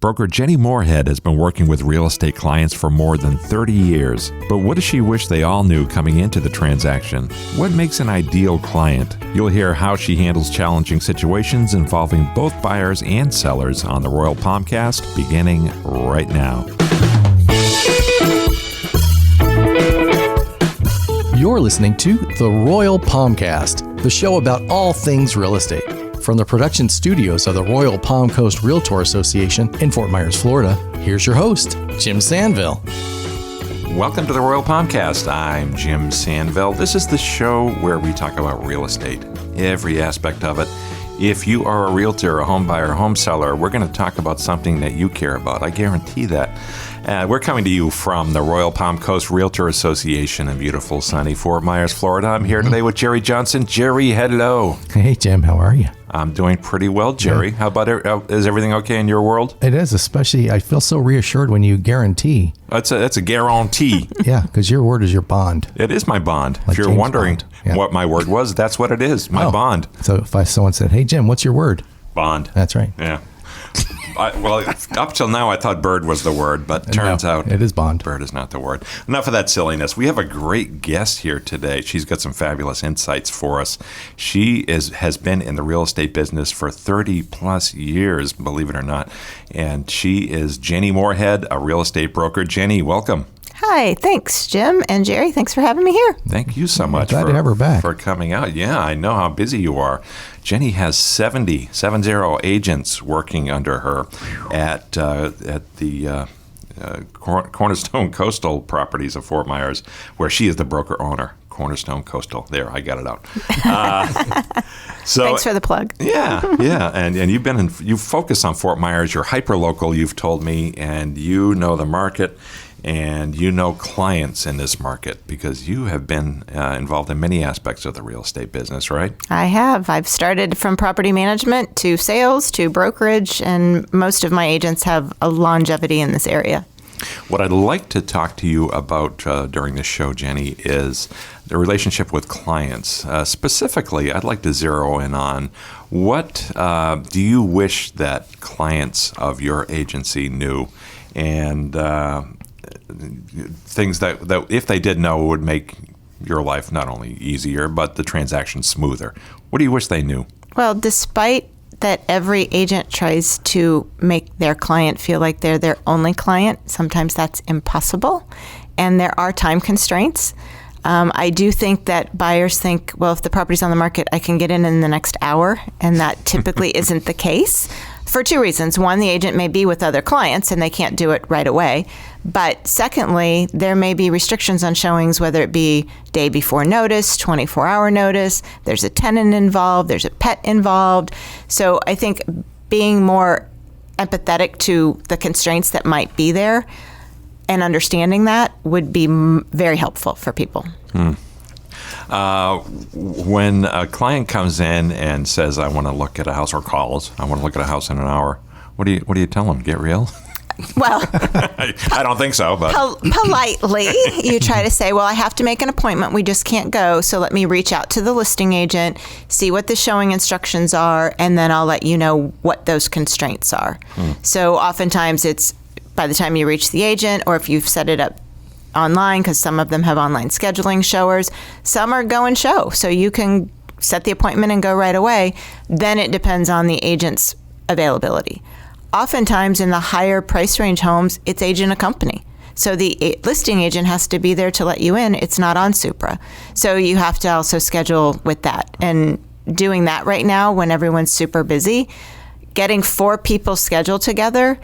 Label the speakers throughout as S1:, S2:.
S1: Broker Jenny Moorhead has been working with real estate clients for more than 30 years. But what does she wish they all knew coming into the transaction? What makes an ideal client? You'll hear how she handles challenging situations involving both buyers and sellers on the Royal Palmcast, beginning right now.
S2: You're listening to the Royal Palmcast, the show about all things real estate. From the production studios of the Royal Palm Coast Realtor Association in Fort Myers, Florida, here's your host, Jim Sanville.
S1: Welcome to the Royal Palmcast. I'm Jim Sanville. This is the show where we talk about real estate, every aspect of it. If you are a realtor, a home buyer, a home seller, we're going to talk about something that you care about. I guarantee that. We're coming to you from the Royal Palm Coast Realtor Association in beautiful, sunny Fort Myers, Florida. I'm here today with Jerry Johnson. Jerry, hello.
S2: Hey, Jim. How are you?
S1: I'm doing pretty well, Jerry. How about it? Is everything okay in your world?
S2: It is, especially, I feel so reassured when you guarantee.
S1: That's a guarantee.
S2: Yeah, because your word is your bond.
S1: It is my bond.
S2: Like
S1: if you're
S2: James
S1: wondering
S2: Bond.
S1: what my word was, that's what it is, my bond.
S2: So if someone said, hey, Jim, what's your word?
S1: Bond.
S2: That's right.
S1: Yeah. Up till now, I thought bird was the word, but turns out
S2: it is bond.
S1: Bird is not the word. Enough of that silliness. We have a great guest here today. She's got some fabulous insights for us. She has been in the real estate business for 30 plus years, believe it or not. And she is Jenny Moorhead, a real estate broker. Jenny, welcome.
S3: Hi, thanks, Jim and Jerry. Thanks for having me here.
S1: Thank you so much
S2: Glad to have her back.
S1: for coming out. Yeah, I know how busy you are. Jenny has 70 agents working under her at the Cornerstone Coastal Properties of Fort Myers, where she is the broker owner. Cornerstone Coastal. There, I got it out. So
S3: thanks for the plug.
S1: Yeah, and you focus on Fort Myers. You're hyper local. You've told me, and you know the market. And you know clients in this market because you have been involved in many aspects of the real estate business, right?
S3: I have. I've started from property management to sales to brokerage, and most of my agents have a longevity in this area.
S1: What I'd like to talk to you about during this show, Jenny, is the relationship with clients. Specifically, I'd like to zero in on what do you wish that clients of your agency knew, and things that if they did know would make your life not only easier, but the transaction smoother. What do you wish they knew?
S3: Well, despite that every agent tries to make their client feel like they're their only client, sometimes that's impossible, and there are time constraints. I do think that buyers think, well, if the property's on the market, I can get in the next hour, and that typically isn't the case for two reasons. One, the agent may be with other clients and they can't do it right away. But secondly, there may be restrictions on showings, whether it be day before notice, 24-hour notice, there's a tenant involved, there's a pet involved. So I think being more empathetic to the constraints that might be there and understanding that would be very helpful for people.
S1: When a client comes in and says, I want to look at a house, or calls, I want to look at a house in an hour, what do you tell them? Get real?
S3: Well,
S1: I don't think so, but
S3: politely, you try to say, well, I have to make an appointment. We just can't go. So let me reach out to the listing agent, see what the showing instructions are, and then I'll let you know what those constraints are. So oftentimes it's by the time you reach the agent, or if you've set it up online, because some of them have online scheduling showers, some are go and show. So you can set the appointment and go right away. Then it depends on the agent's availability. Oftentimes in the higher price range homes, it's agent accompany. So the listing agent has to be there to let you in. It's not on Supra. So you have to also schedule with that. And doing that right now when everyone's super busy, getting 4 people scheduled together,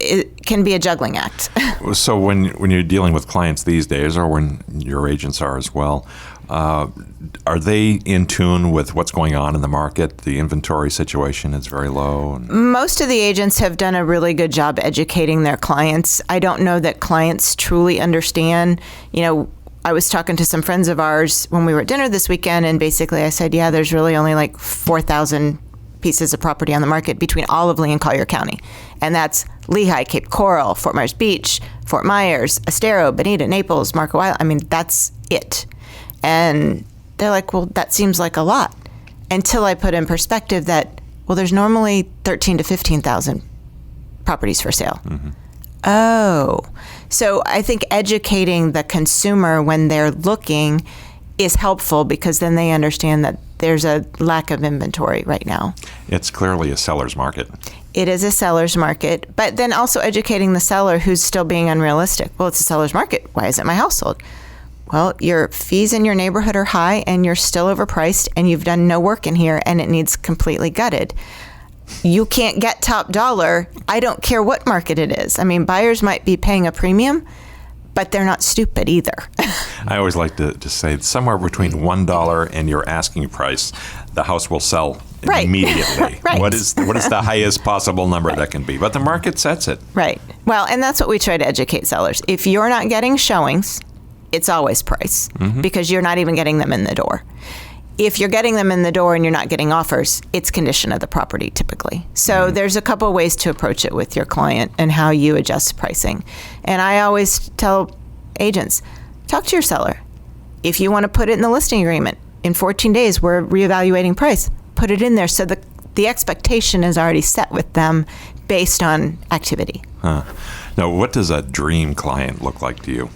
S3: it can be a juggling act.
S1: So when you're dealing with clients these days, or when your agents are as well, are they in tune with what's going on in the market? The inventory situation is very low.
S3: Most of the agents have done a really good job educating their clients. I don't know that clients truly understand. You know, I was talking to some friends of ours when we were at dinner this weekend, and basically I said, yeah, there's really only like 4,000 pieces of property on the market between all of Lee and Collier County. And that's Lehigh, Cape Coral, Fort Myers Beach, Fort Myers, Estero, Bonita, Naples, Marco Island. I mean, that's it. And they're like, well, that seems like a lot. Until I put in perspective that, well, there's normally 13 to 15,000 properties for sale. Oh, so I think educating the consumer when they're looking is helpful, because then they understand that there's a lack of inventory right now.
S1: It's clearly a seller's market.
S3: It is a seller's market, but then also educating the seller who's still being unrealistic. Well, it's a seller's market. Why isn't my house sold? Well, your fees in your neighborhood are high and you're still overpriced and you've done no work in here and it needs completely gutted. You can't get top dollar. I don't care what market it is. I mean, buyers might be paying a premium, but they're not stupid either.
S1: I always like to say somewhere between $1 and your asking price, the house will sell immediately.
S3: Right.
S1: What is the highest possible number that can be? But the market sets it.
S3: Right. Well, and that's what we try to educate sellers. If you're not getting showings, it's always price, because you're not even getting them in the door. If you're getting them in the door and you're not getting offers, it's condition of the property typically. So there's a couple of ways to approach it with your client and how you adjust pricing. And I always tell agents, talk to your seller. If you want to put it in the listing agreement, in 14 days, we're reevaluating price. Put it in there so the expectation is already set with them based on activity.
S1: Now, what does a dream client look like to you?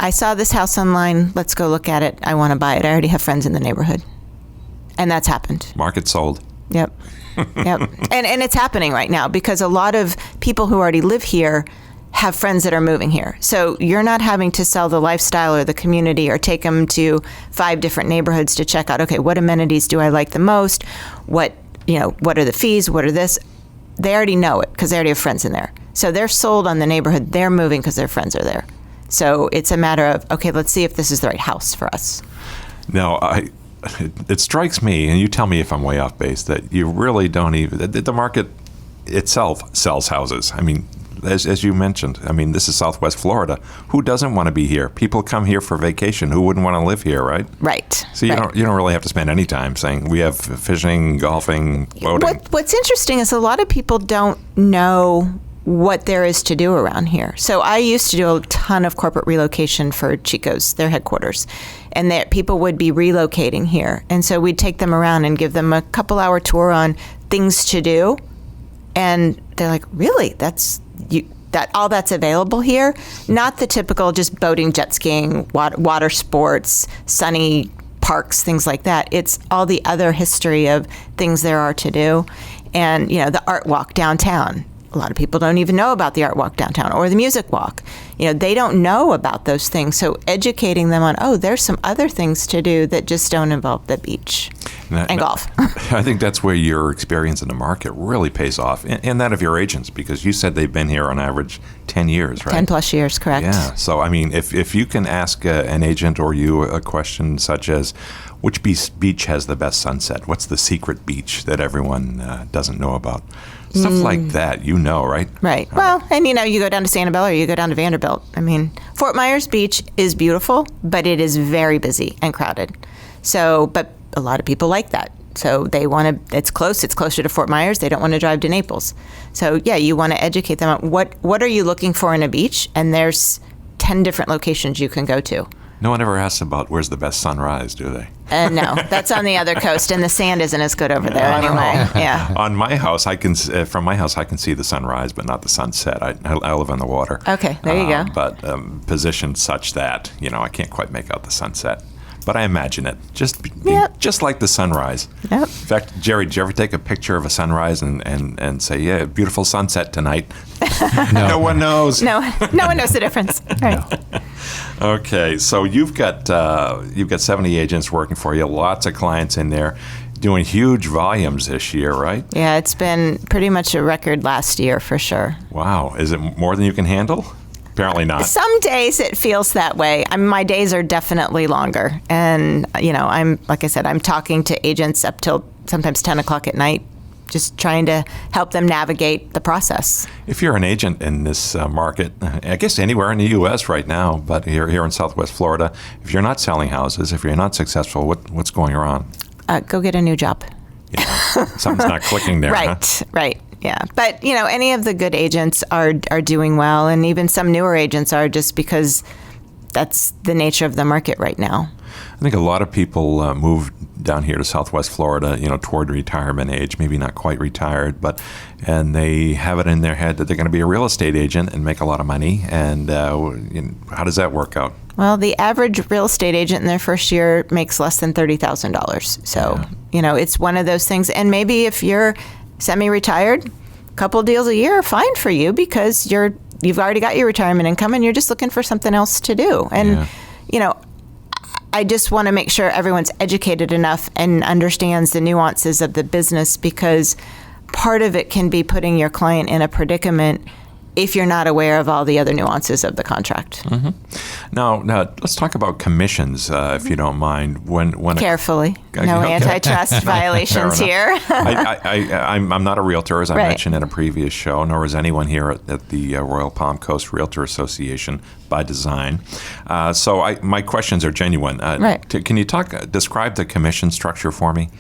S3: I saw this house online. Let's go look at it. I want to buy it. I already have friends in the neighborhood. And that's happened.
S1: Market sold.
S3: Yep. Yep. And it's happening right now because a lot of people who already live here have friends that are moving here. So you're not having to sell the lifestyle or the community or take them to 5 different neighborhoods to check out, okay, what amenities do I like the most? What are the fees? What are this? They already know it because they already have friends in there. So they're sold on the neighborhood. They're moving because their friends are there. So it's a matter of, okay, let's see if this is the right house for us.
S1: Now, it strikes me, and you tell me if I'm way off base, that you really don't even, the market itself sells houses. I mean, as you mentioned, I mean, this is Southwest Florida. Who doesn't want to be here? People come here for vacation. Who wouldn't want to live here, right?
S3: Right.
S1: So you don't really have to spend any time saying we have fishing, golfing, boating.
S3: What's interesting is a lot of people don't know what there is to do around here. So I used to do a ton of corporate relocation for Chico's, their headquarters, and that people would be relocating here. And so we'd take them around and give them a couple-hour tour on things to do. And they're like, really? That all that's available here? Not the typical just boating, jet skiing, water sports, sunny parks, things like that. It's all the other history of things there are to do. And, the art walk downtown. A lot of people don't even know about the art walk downtown or the music walk. They don't know about those things. So educating them on, there's some other things to do that just don't involve the beach and golf.
S1: I think that's where your experience in the market really pays off, and that of your agents, because you said they've been here on average 10 years, right?
S3: 10 plus years, correct.
S1: Yeah. So, I mean, if you can ask an agent or you a question such as, which beach has the best sunset? What's the secret beach that everyone doesn't know about? Stuff like that, right?
S3: Right. Well, and you go down to Sanville or you go down to Vanderbilt. I mean, Fort Myers Beach is beautiful, but it is very busy and crowded. So, but a lot of people like that. So they want to, it's closer to Fort Myers. They don't want to drive to Naples. So yeah, you want to educate them on what are you looking for in a beach? And there's 10 different locations you can go to.
S1: No one ever asks about where's the best sunrise, do they?
S3: No, that's on the other coast, and the sand isn't as good over there anyway. Yeah.
S1: On my house, from my house, I can see the sunrise, but not the sunset. I live on the water.
S3: Okay, there you go.
S1: But positioned such that I can't quite make out the sunset. But I imagine it just like the sunrise.
S3: Yep.
S1: In fact, Jerry, did you ever take a picture of a sunrise and say, "Yeah, beautiful sunset tonight"? No one knows.
S3: No one knows the difference. Right.
S1: Okay, so you've got 70 agents working for you, lots of clients in there, doing huge volumes this year, right?
S3: Yeah, it's been pretty much a record last year for sure.
S1: Wow, is it more than you can handle? Apparently not.
S3: Some days it feels that way. My days are definitely longer, and I'm talking to agents up till sometimes 10 o'clock at night, just trying to help them navigate the process.
S1: If you're an agent in this market, I guess anywhere in the U.S. right now, but here in Southwest Florida, if you're not selling houses, if you're not successful, what's going on?
S3: Go get a new job.
S1: Yeah, something's not clicking there.
S3: Right,
S1: huh?
S3: Right. Yeah, but any of the good agents are doing well, and even some newer agents are, just because that's the nature of the market right now.
S1: I think a lot of people move down here to Southwest Florida, toward retirement age, maybe not quite retired, and they have it in their head that they're going to be a real estate agent and make a lot of money. And how does that work out?
S3: Well, the average real estate agent in their first year makes less than $30,000. So, it's one of those things. And maybe if you're semi-retired, a couple deals a year are fine for you because you've already got your retirement income and you're just looking for something else to do. And, I just want to make sure everyone's educated enough and understands the nuances of the business, because part of it can be putting your client in a predicament if you're not aware of all the other nuances of the contract.
S1: Mm-hmm. Now, let's talk about commissions, if you don't mind. When
S3: Carefully. No antitrust violations here.
S1: I'm not a realtor, as I mentioned in a previous show, nor is anyone here at the Royal Palm Coast Realtor Association by design. So my questions are genuine. Can you describe the commission structure for me?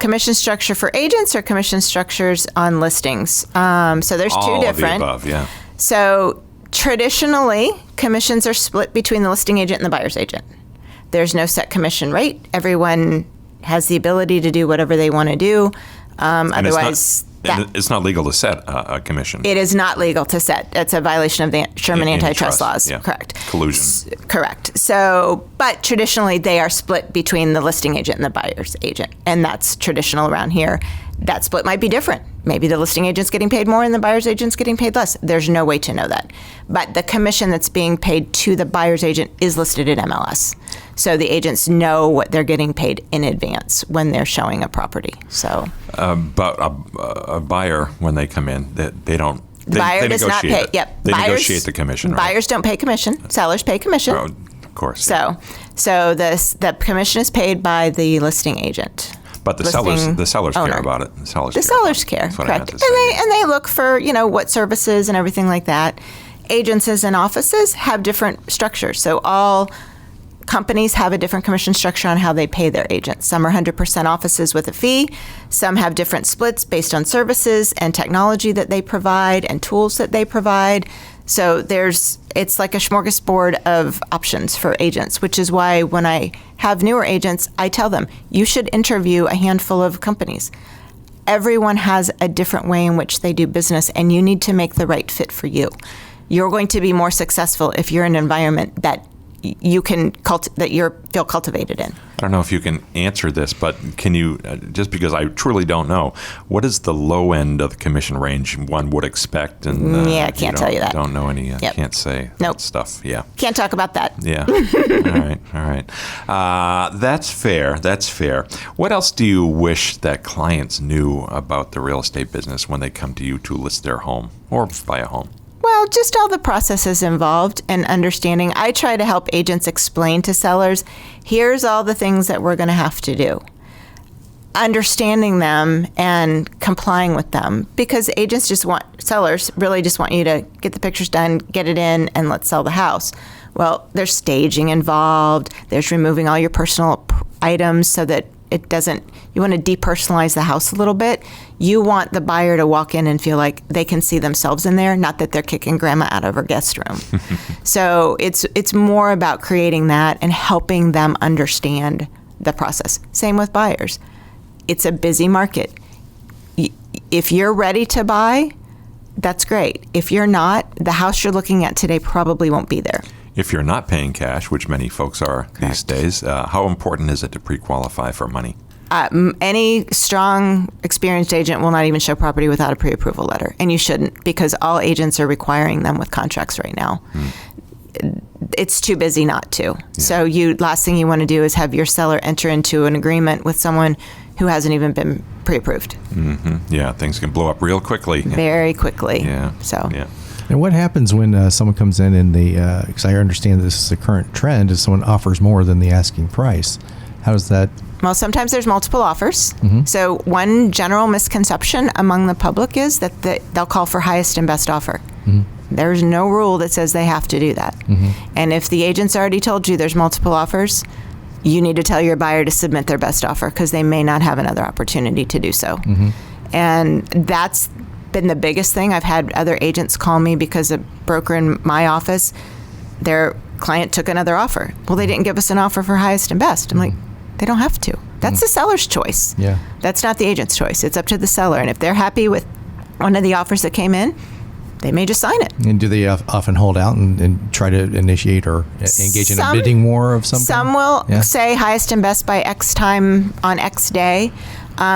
S3: Commission structure for agents or commission structures on listings. So there's two different.
S1: All of the above, yeah.
S3: So traditionally, commissions are split between the listing agent and the buyer's agent. There's no set commission rate. Everyone has the ability to do whatever they want to do. Otherwise,
S1: it's not legal to set a commission.
S3: It is not legal to set. It's a violation of the Sherman antitrust laws.
S1: Yeah.
S3: Correct.
S1: Collusion.
S3: Correct. So, but traditionally they are split between the listing agent and the buyer's agent, and that's traditional around here. That split might be different. Maybe the listing agent's getting paid more and the buyer's agent's getting paid less. There's no way to know that. But the commission that's being paid to the buyer's agent is listed at MLS. So the agents know what they're getting paid in advance when they're showing a property. So,
S1: but a buyer, when they come in, they don't.
S3: Buyer does not pay.
S1: Yep. They negotiate the commission. Right?
S3: Buyers don't pay commission. Sellers pay commission.
S1: Oh, of course.
S3: So the commission is paid by the listing agent.
S1: But the sellers care about it. The sellers care.
S3: Correct. And they look for, what services and everything like that. Agencies and offices have different structures. So all companies have a different commission structure on how they pay their agents. Some are 100% offices with a fee. Some have different splits based on services and technology that they provide and tools that they provide. So it's like a smorgasbord of options for agents, which is why when I have newer agents, I tell them, you should interview a handful of companies. Everyone has a different way in which they do business, and you need to make the right fit for you. You're going to be more successful if you're in an environment that you can feel cultivated in.
S1: I don't know if you can answer this, but can you, just because I truly don't know, what is the low end of the commission range one would expect? And
S3: I can't tell you that.
S1: Don't know any. Can't say that stuff. Yeah.
S3: Can't talk about that.
S1: Yeah. All right. That's fair. What else do you wish that clients knew about the real estate business when they come to you to list their home or buy a home?
S3: Well, just all the processes involved and understanding. I try to help agents explain to sellers, here's all the things that we're going to have to do. Understanding them and complying with them, because sellers really just want you to get the pictures done, get it in, and let's sell the house. Well, there's staging involved. There's removing all your personal items so that you want to depersonalize the house a little bit. You want the buyer to walk in and feel like they can see themselves in there, not that they're kicking grandma out of her guest room. So it's more about creating that and helping them understand the process. Same with buyers. It's a busy market. If you're ready to buy, that's great. If you're not, the house you're looking at today probably won't be there.
S1: If you're not paying cash, which many folks are these days, how important is it to pre-qualify for money?
S3: Any strong, experienced agent will not even show property without a pre-approval letter. And you shouldn't, because all agents are requiring them with contracts right now. It's too busy not to. Yeah. So last thing you want to do is have your seller enter into an agreement with someone who hasn't even been pre-approved.
S1: Mm-hmm. Yeah, things can blow up real quickly.
S3: Very quickly.
S1: Yeah.
S3: So.
S1: Yeah.
S2: And what happens when someone comes in and because I understand this is the current trend, is someone offers more than the asking price? How does that?
S3: Well, sometimes there's multiple offers.
S2: Mm-hmm.
S3: So one general misconception among the public is that they'll call for highest and best offer.
S2: Mm-hmm.
S3: There's no rule that says they have to do that.
S2: Mm-hmm.
S3: And if the agent's already told you there's multiple offers, you need to tell your buyer to submit their best offer, because they may not have another opportunity to do so.
S2: Mm-hmm.
S3: And that's been the biggest thing. I've had other agents call me because a broker in my office, they're client took another offer. Well, they didn't give us an offer for highest and best. I'm like, they don't have to. That's the seller's choice.
S2: Yeah.
S3: That's not the agent's choice. It's up to the seller. And if they're happy with one of the offers that came in, they may just sign it.
S2: And do they often hold out and try to initiate or engage in a bidding war of some kind?
S3: Some will say highest and best by X time on X day.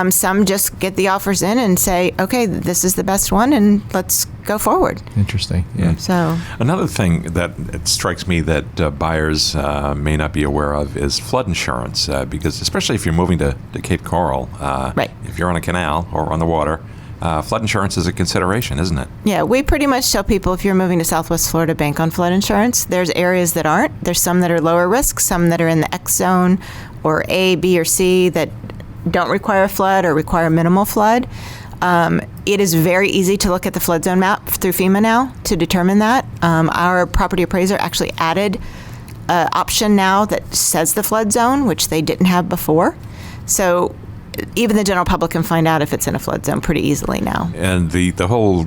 S3: Some just get the offers in and say, okay, this is the best one, and let's go forward.
S2: Interesting. Yeah.
S3: So
S1: another thing that it strikes me that buyers may not be aware of is flood insurance, because especially if you're moving to Cape Coral,
S3: right.
S1: If you're on a canal or on the water, flood insurance is a consideration, isn't it?
S3: Yeah, we pretty much tell people if you're moving to Southwest Florida, bank on flood insurance. There's areas that aren't. There's some that are lower risk, some that are in the X zone or A, B, or C that don't require flood or require minimal flood. It is very easy to look at the flood zone map through FEMA now to determine that. Our property appraiser actually added an option now that says the flood zone, which they didn't have before. So even the general public can find out if it's in a flood zone pretty easily now.
S1: And the whole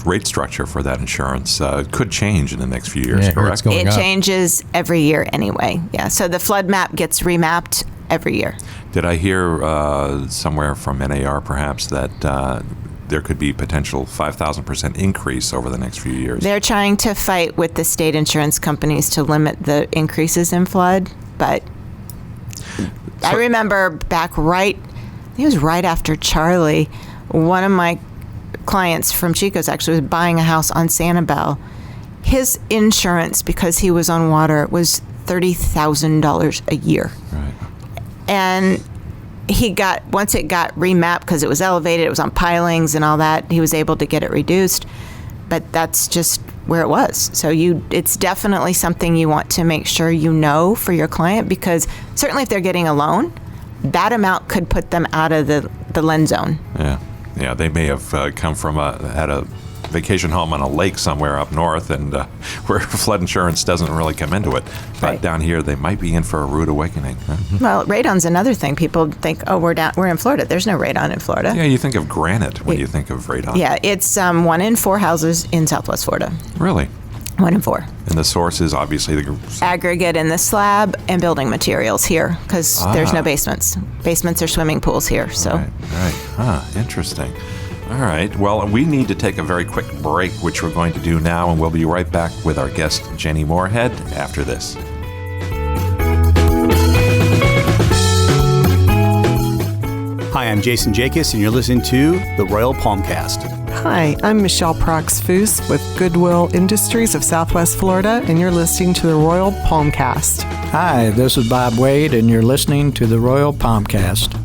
S1: rate structure for that insurance could change in the next few years, correct?
S3: It changes every year anyway. Yeah, so the flood map gets remapped every year.
S1: Did I hear somewhere from NAR perhaps that there could be potential 5,000% increase over the next few years?
S3: They're trying to fight with the state insurance companies to limit the increases in flood, but I remember back it was right after Charlie, one of my clients from Chico's actually was buying a house on Sanville. His insurance, because he was on water, was $30,000 a year.
S1: Right.
S3: And once it got remapped, because it was elevated, it was on pilings and all that, he was able to get it reduced. But that's just where it was. So it's definitely something you want to make sure you know for your client, because certainly if they're getting a loan, that amount could put them out of the lend zone.
S1: Yeah, they may have come from had a vacation home on a lake somewhere up north, and where flood insurance doesn't really come into it. But
S3: Right.
S1: down here, they might be in for a rude awakening. Huh?
S3: Well, radon's another thing. People think, oh, we're in Florida. There's no radon in Florida.
S1: Yeah, you think of granite when you think of radon.
S3: Yeah, it's 1 in 4 houses in Southwest Florida.
S1: Really?
S3: 1 in 4.
S1: And the source is obviously the
S3: Aggregate in the slab and building materials here, because there's no basements. Basements are swimming pools here. So.
S1: Right. Huh, interesting. All right. Well, we need to take a very quick break, which we're going to do now, and we'll be right back with our guest, Jenny Moorhead, after this.
S4: Hi, I'm Jason Jacobs, and you're listening to the Royal Palmcast.
S5: Hi, I'm Michelle Prox-Foos with Goodwill Industries of Southwest Florida, and you're listening to the Royal Palmcast.
S6: Hi, this is Bob Wade, and you're listening to the Royal Palmcast.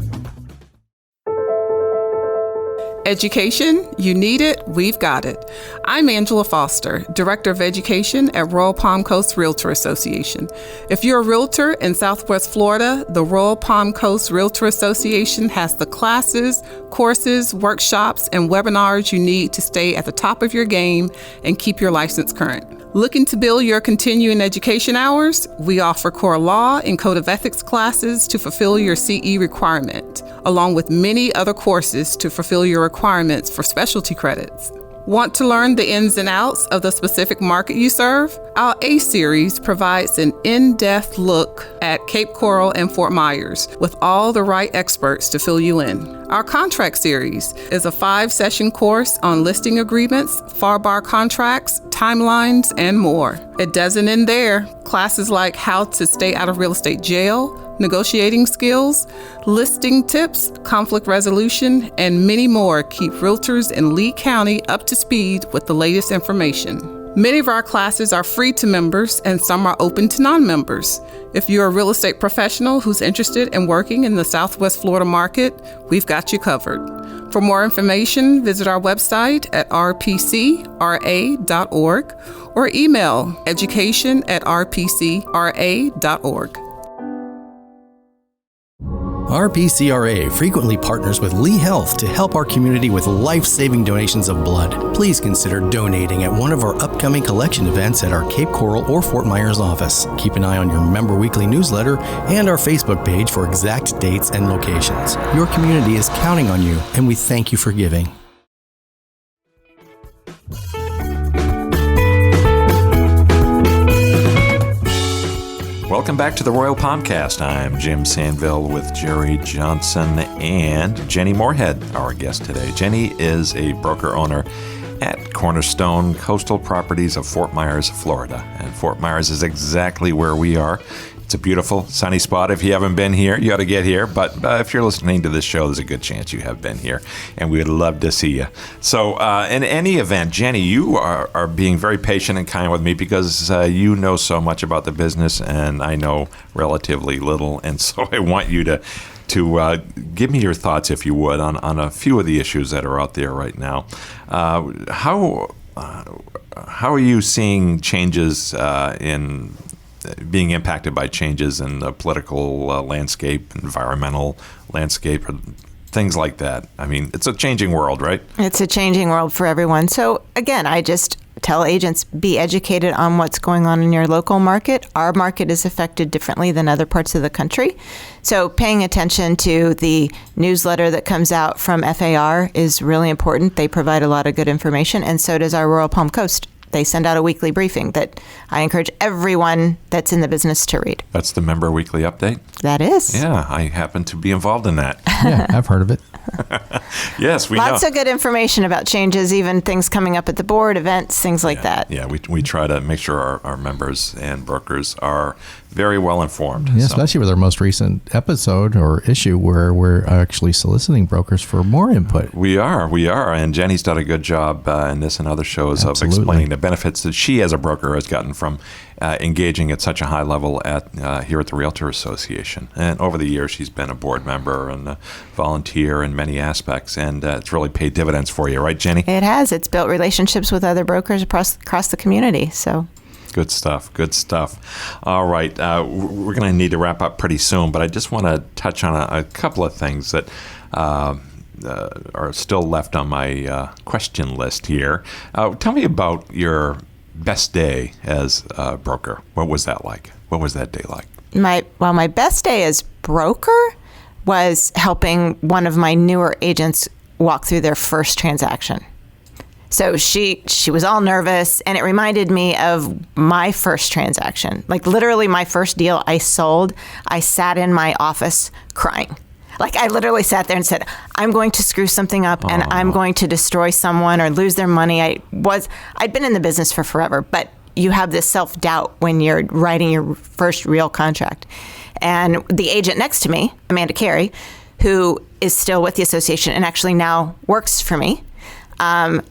S7: Education, you need it, we've got it. I'm Angela Foster, Director of Education at Royal Palm Coast Realtor Association. If you're a realtor in Southwest Florida, the Royal Palm Coast Realtor Association has the classes, courses, workshops, and webinars you need to stay at the top of your game and keep your license current. Looking to build your continuing education hours? We offer core law and code of ethics classes to fulfill your CE requirement, along with many other courses to fulfill your requirements for specialty credits. Want to learn the ins and outs of the specific market you serve? Our A series provides an in-depth look at Cape Coral and Fort Myers with all the right experts to fill you in. Our contract series is a 5-session course on listing agreements, FAR contracts, timelines, and more. It doesn't end there. Classes like how to stay out of real estate jail, negotiating skills, listing tips, conflict resolution, and many more keep realtors in Lee County up to speed with the latest information. Many of our classes are free to members and some are open to non-members. If you're a real estate professional who's interested in working in the Southwest Florida market, we've got you covered. For more information, visit our website at rpcra.org or email education@rpcra.org.
S2: RPCRA frequently partners with Lee Health to help our community with life-saving donations of blood. Please consider donating at one of our upcoming collection events at our Cape Coral or Fort Myers office. Keep an eye on your Member Weekly newsletter and our Facebook page for exact dates and locations. Your community is counting on you, and we thank you for giving.
S1: Welcome back to the Royal Palmcast. I'm Jim Sanville with Jerry Johnson and Jenny Moorhead, our guest today. Jenny is a broker owner at Cornerstone Coastal Properties of Fort Myers, Florida. And Fort Myers is exactly where we are. It's a beautiful, sunny spot. If you haven't been here, you ought to get here. But if you're listening to this show, there's a good chance you have been here, and we would love to see you. So in any event, Jenny, you are being very patient and kind with me because you know so much about the business, and I know relatively little. And so I want you to give me your thoughts, if you would, on a few of the issues that are out there right now. How are you seeing changes in being impacted by changes in the political landscape, environmental landscape, or things like that? I mean, it's a changing world, right?
S3: It's a changing world for everyone. So again, I just tell agents, be educated on what's going on in your local market. Our market is affected differently than other parts of the country. So paying attention to the newsletter that comes out from FAR is really important. They provide a lot of good information, and so does our Royal Palm Coast. They send out a weekly briefing that I encourage everyone that's in the business to read.
S1: That's the Member Weekly Update?
S3: That is.
S1: Yeah, I happen to be involved in that.
S2: Yeah, I've heard of it.
S1: Yes, we know.
S3: Lots of good information about changes, even things coming up at the board, events, things like that.
S1: Yeah, we try to make sure our members and brokers are very well informed.
S2: Yeah, especially with our most recent episode or issue where we're actually soliciting brokers for more input.
S1: We are. And Jenny's done a good job in this and other shows
S2: Absolutely.
S1: of explaining the benefits that she as a broker has gotten from engaging at such a high level here at the Realtor Association. And over the years, she's been a board member and a volunteer in many aspects, and it's really paid dividends for you, right, Jenny?
S3: It has. It's built relationships with other brokers across the community. So.
S1: Good stuff. All right. We're going to need to wrap up pretty soon, but I just want to touch on a couple of things that are still left on my question list here. Tell me about your best day as a broker. What was that like? What was that day like?
S3: My best day as broker was helping one of my newer agents walk through their first transaction. So she was all nervous, and it reminded me of my first transaction. Like literally my first deal I sold, I sat in my office crying. Like I literally sat there and said, I'm going to screw something up and I'm going to destroy someone or lose their money. I'd been in the business for forever, but you have this self-doubt when you're writing your first real contract. And the agent next to me, Amanda Carey, who is still with the association and actually now works for me,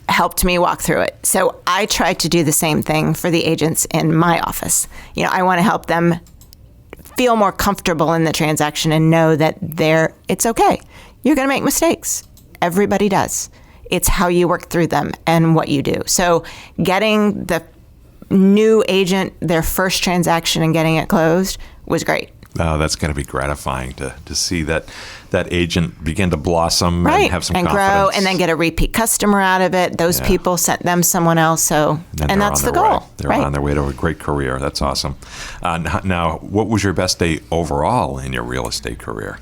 S3: helped me walk through it. So I tried to do the same thing for the agents in my office. You know, I want to help them feel more comfortable in the transaction and know that it's okay. You're going to make mistakes. Everybody does. It's how you work through them and what you do. So getting the new agent their first transaction and getting it closed was great.
S1: Oh, that's going to be gratifying to see that agent begin to blossom and have some
S3: and
S1: confidence.
S3: Grow, and then get a repeat customer out of it. Those people sent them someone else, and that's the goal.
S1: They're on their way to a great career. That's awesome. Now, what was your best day overall in your real estate career?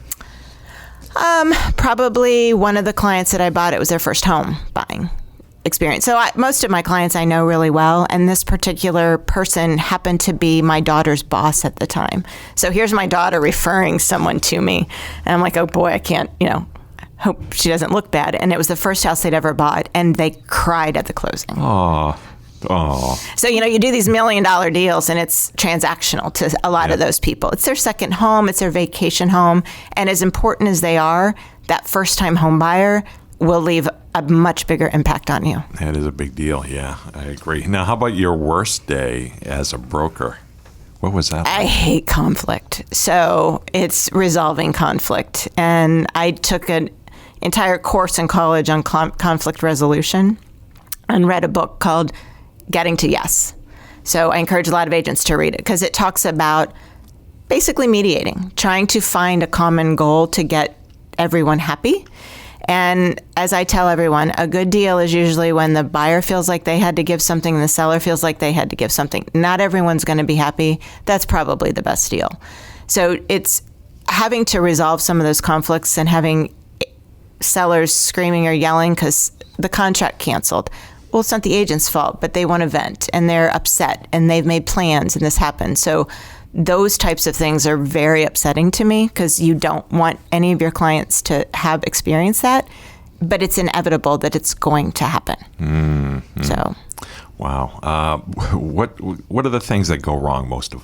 S3: Probably one of the clients that I bought, it was their first home buying experience. So most of my clients I know really well, and this particular person happened to be my daughter's boss at the time. So here's my daughter referring someone to me, and I'm like, oh boy, I can't, hope she doesn't look bad. And it was the first house they'd ever bought, and they cried at the closing.
S1: Oh.
S3: So, you do these $1 million deals, and it's transactional to a lot of those people. It's their second home, it's their vacation home, and as important as they are, that first-time home buyer will leave a much bigger impact on you.
S1: That is a big deal. Yeah, I agree. Now, how about your worst day as a broker? What was that like?
S3: I hate conflict. So it's resolving conflict. And I took an entire course in college on conflict resolution and read a book called Getting to Yes. So I encourage a lot of agents to read it because it talks about basically mediating, trying to find a common goal to get everyone happy. And as I tell everyone, a good deal is usually when the buyer feels like they had to give something and the seller feels like they had to give something. Not everyone's going to be happy. That's probably the best deal. So it's having to resolve some of those conflicts and having sellers screaming or yelling because the contract canceled. Well, it's not the agent's fault, but they want to vent and they're upset and they've made plans and this happened. So Those types of things are very upsetting to me because you don't want any of your clients to have experienced that, but it's inevitable that it's going to happen. Mm-hmm. So,
S1: wow. What are the things that go wrong most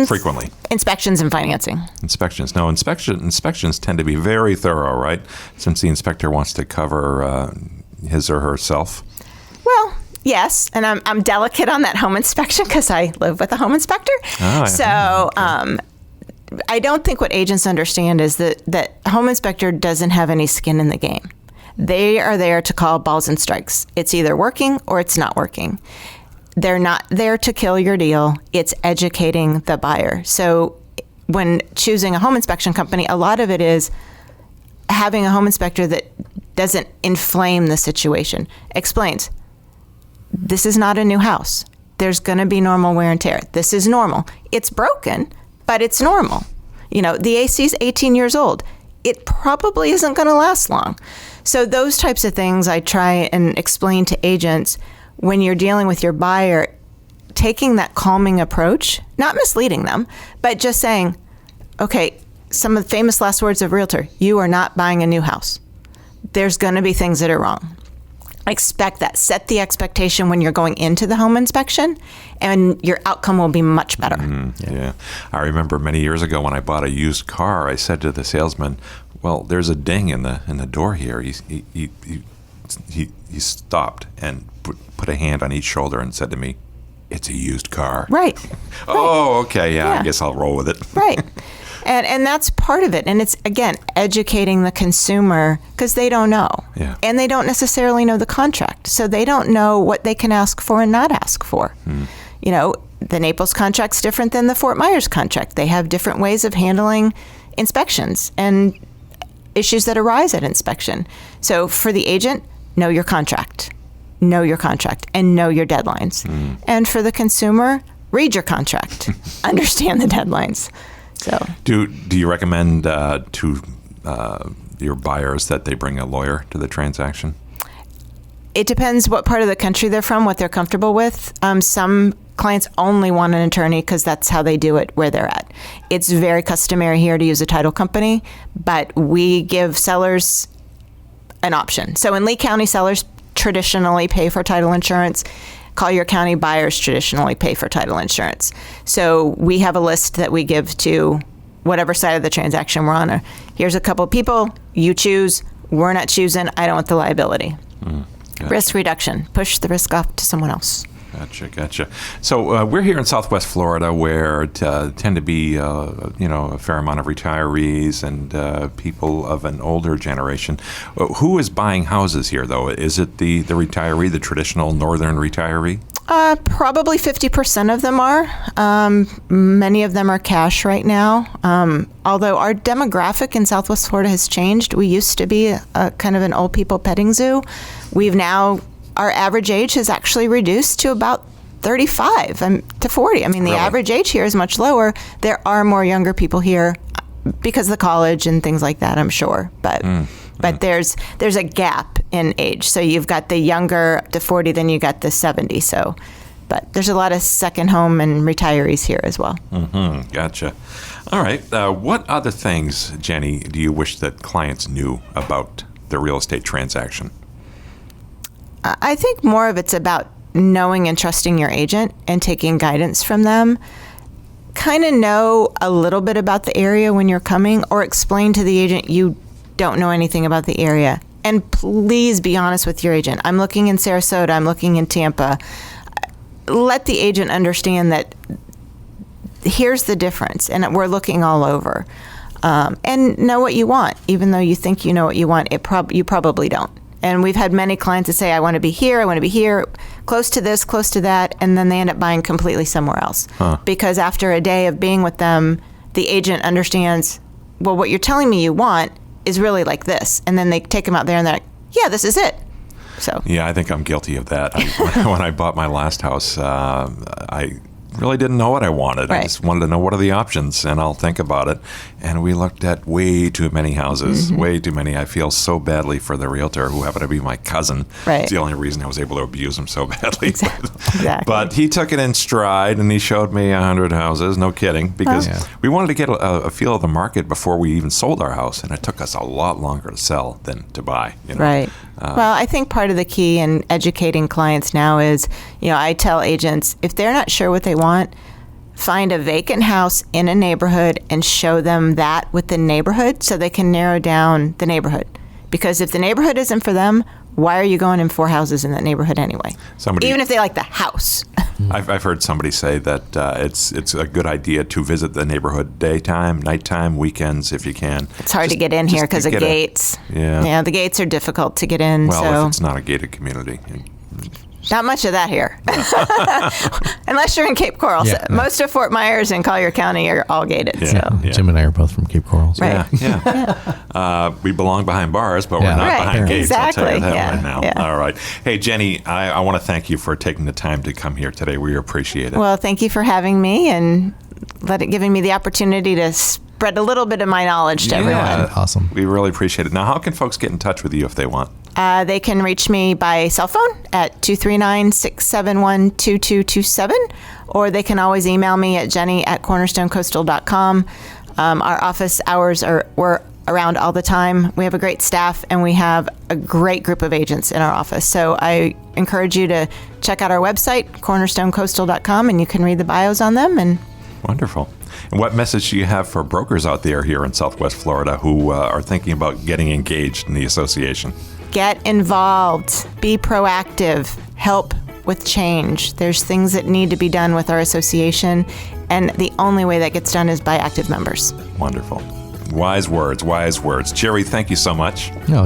S1: frequently?
S3: Inspections and financing.
S1: Inspections. No, inspections tend to be very thorough, right? Since the inspector wants to cover his or herself.
S3: Well, yes, and I'm delicate on that home inspection because I live with a home inspector.
S1: Oh,
S3: so
S1: okay.
S3: I don't think what agents understand is that home inspector doesn't have any skin in the game. They are there to call balls and strikes. It's either working or it's not working. They're not there to kill your deal. It's educating the buyer. So when choosing a home inspection company, a lot of it is having a home inspector that doesn't inflame the situation. Explains, this is not a new house. There's going to be normal wear and tear. This is normal. It's broken, but it's normal. The AC's 18 years old. It probably isn't going to last long. So those types of things I try and explain to agents when you're dealing with your buyer, taking that calming approach, not misleading them, but just saying, okay, some of the famous last words of Realtor, you are not buying a new house. There's going to be things that are wrong. Expect that. Set the expectation when you're going into the home inspection, and your outcome will be much better.
S1: Yeah. I remember many years ago when I bought a used car, I said to the salesman, well, there's a ding in the door here. He stopped and put a hand on each shoulder and said to me, it's a used car.
S3: Right.
S1: Oh, okay. Yeah, I guess I'll roll with it.
S3: Right. And that's part of it. And it's, again, educating the consumer because they don't know.
S1: Yeah.
S3: And they don't necessarily know the contract. So they don't know what they can ask for and not ask for. The Naples contract's different than the Fort Myers contract. They have different ways of handling inspections and issues that arise at inspection. So for the agent, know your contract. Know your contract and know your deadlines. And for the consumer, read your contract. Understand the deadlines. So,
S1: do you recommend to your buyers that they bring a lawyer to the transaction?
S3: It depends what part of the country they're from, what they're comfortable with. Some clients only want an attorney because that's how they do it where they're at. It's very customary here to use a title company, but we give sellers an option. So in Lee County, sellers traditionally pay for title insurance. Collier County buyers traditionally pay for title insurance. So we have a list that we give to whatever side of the transaction we're on. Here's a couple of people, you choose, we're not choosing, I don't want the liability.
S1: Gotcha.
S3: Risk reduction, push the risk off to someone else.
S1: Gotcha. So we're here in Southwest Florida, where tend to be a fair amount of retirees and people of an older generation. Who is buying houses here, though? Is it the retiree, the traditional northern retiree?
S3: Probably 50% of them are. Many of them are cash right now. Although our demographic in Southwest Florida has changed. We used to be a kind of an old people petting zoo. Our average age has actually reduced to about 35 to 40. I mean, the average age here is much lower. There are more younger people here because of the college and things like that, I'm sure. But there's a gap in age. So you've got the younger up to 40, then you got the 70. So, but there's a lot of second home and retirees here as well.
S1: Gotcha. All right. What other things, Jenny, do you wish that clients knew about the real estate transaction?
S3: I think more of it's about knowing and trusting your agent and taking guidance from them. Kind of know a little bit about the area when you're coming, or explain to the agent you don't know anything about the area. And please be honest with your agent. I'm looking in Sarasota, I'm looking in Tampa. Let the agent understand that here's the difference and we're looking all over. And know what you want. Even though you think you know what you want, you probably don't. And we've had many clients that say, I want to be here, close to this, close to that, and then they end up buying completely somewhere else. Because after a day of being with them, the agent understands, well, what you're telling me you want is really like this. And then they take them out there and they're like, yeah, this is it. So
S1: yeah, I think I'm guilty of that. When I bought my last house, I really didn't know what I wanted. I
S3: Right.
S1: just wanted to know what are the options, and I'll think about it. And we looked at way too many houses, way too many. I feel so badly for the realtor who happened to be my cousin.
S3: Right.
S1: It's the only reason I was able to abuse him so badly.
S3: Exactly.
S1: But he took it in stride, and he showed me 100 houses. No kidding, because we wanted to get a feel of the market before we even sold our house, and it took us a lot longer to sell than to buy. You know?
S3: Right. Well, I think part of the key in educating clients now is, I tell agents, if they're not sure what they want, find a vacant house in a neighborhood and show them that with the neighborhood so they can narrow down the neighborhood. Because if the neighborhood isn't for them, why are you going in 4 houses in that neighborhood anyway? Even if they like the house.
S1: I've heard somebody say that it's a good idea to visit the neighborhood daytime, nighttime, weekends if you can.
S3: It's hard to get in here because of gates.
S1: Yeah,
S3: the gates are difficult to get in.
S1: Well, if it's not a gated community.
S3: Not much of that here, unless you're in Cape Coral.
S2: Yeah,
S3: So most of Fort Myers and Collier County are all gated.
S1: Yeah.
S3: So
S2: Jim and I are both from Cape Coral. So.
S3: Right.
S1: Yeah. We belong behind bars, but
S2: Yeah.
S1: we're not
S3: Right,
S1: behind gates. I'll tell you
S3: exactly.
S1: that right now.
S3: Yeah.
S1: All right. Hey, Jenny, I want to thank you for taking the time to come here today. We appreciate it.
S3: Well, thank you for having me and giving me the opportunity to spread a little bit of my knowledge to everyone.
S2: Awesome.
S1: We really appreciate it. Now, how can folks get in touch with you if they want?
S3: They can reach me by cell phone at 239-671-2227, or they can always email me at jenny@cornerstonecoastal.com. Our office hours we're around all the time. We have a great staff, and we have a great group of agents in our office. So I encourage you to check out our website, cornerstonecoastal.com, and you can read the bios on them. And
S1: Wonderful. And what message do you have for brokers out there here in Southwest Florida who are thinking about getting engaged in the association?
S3: get involved, be proactive, help with change. There's things that need to be done with our association, and the only way that gets done is by active members.
S1: Wonderful. Wise words, wise words. Jerry, thank you so much.
S2: No,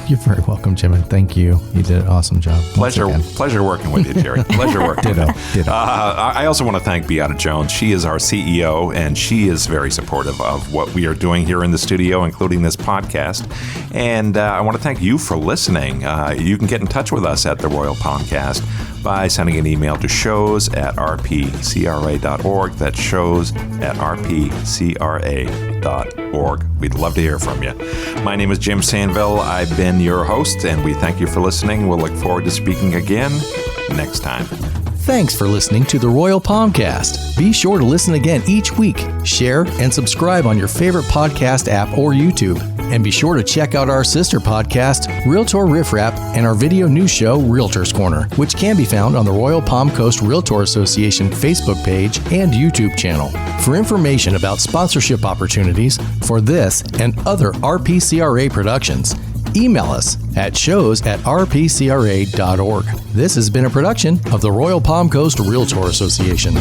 S2: you're very welcome, Jim, and thank you. You did an awesome job. Once again.
S1: Pleasure working with you, Jerry. Pleasure working with you.
S2: Ditto.
S1: I also want to thank Beata Jones. She is our CEO, and she is very supportive of what we are doing here in the studio, including this podcast. And I want to thank you for listening. You can get in touch with us at the Royal Palmcast by sending an email to shows@rpcra.org. That's shows@rpcra.org. We'd love to hear from you. My name is Jim Sanville. I've been your host, and we thank you for listening. We'll look forward to speaking again next time.
S2: Thanks for listening to the Royal Palmcast. Be sure to listen again each week. Share and subscribe on your favorite podcast app or YouTube. And be sure to check out our sister podcast, Realtor Riff Rap, and our video news show, Realtor's Corner, which can be found on the Royal Palm Coast Realtor Association Facebook page and YouTube channel. For information about sponsorship opportunities for this and other RPCRA productions, email us at shows@rpcra.org. This has been a production of the Royal Palm Coast Realtor Association.